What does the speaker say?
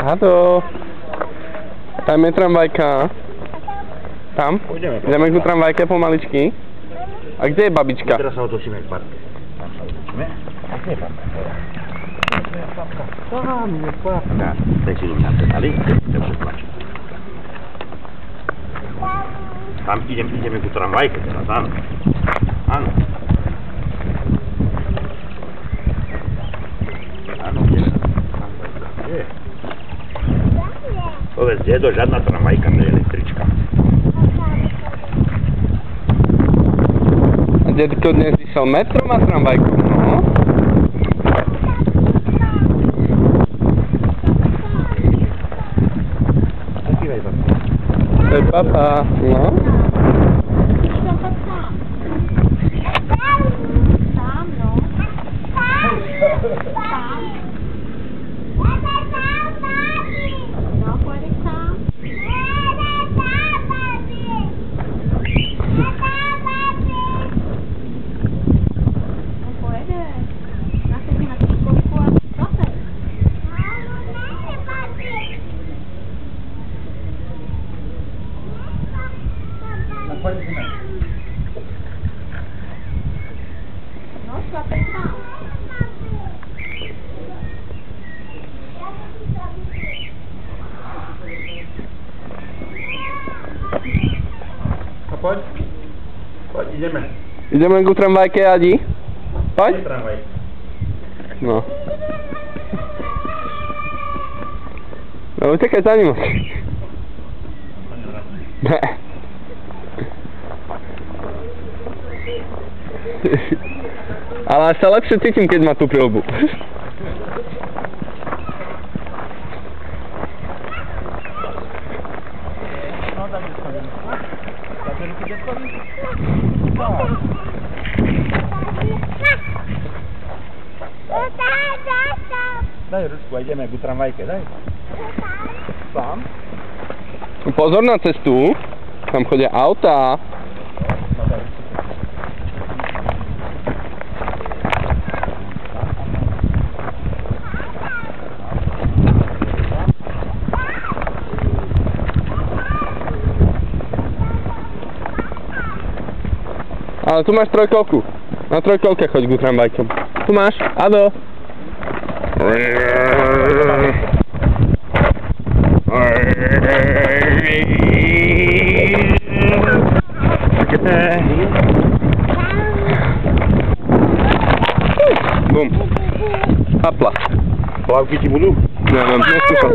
Ado. Tam je tramvajka. Tam? Ideme ku tramvajke pomaličky. A kde je babička? Teraz sa otočíme k parke. Tam sa otočíme. A kde je babka? Tam je babka. Teď si idem natrhali. To už tlačí. Tam ideme ku tramvajke teraz, áno. Áno. Áno, kde je tramvajka? Kde je? Povedz, dedo, žiadna tramvajka, to je električka. A detko dnes išiel metrom a tramvajkou, no? Zakývaj, babka. To je papa, no? Tam, no. Tam. No, pojď tam. No, pojede. Nasedí na cíkovku a zase. No, šlapej tam. A poď. Poď, ideme. Ideme ku tramvajke, Adi? Poď. Tramvaj. No. No, utekaj za ním. Ne. Ale až sa lepšie cítim, keď má tú prilbu. Daj ručku a ideme ku tramvajke, daj. Sám? Pozor na cestu, tam chodia autá. Ale tu máš trojkolku. Na trojkolke choď ku tramvajkom. Tu máš, Ado. Bum. Hapla. Plavky ti budú? Neviem, neskúšam.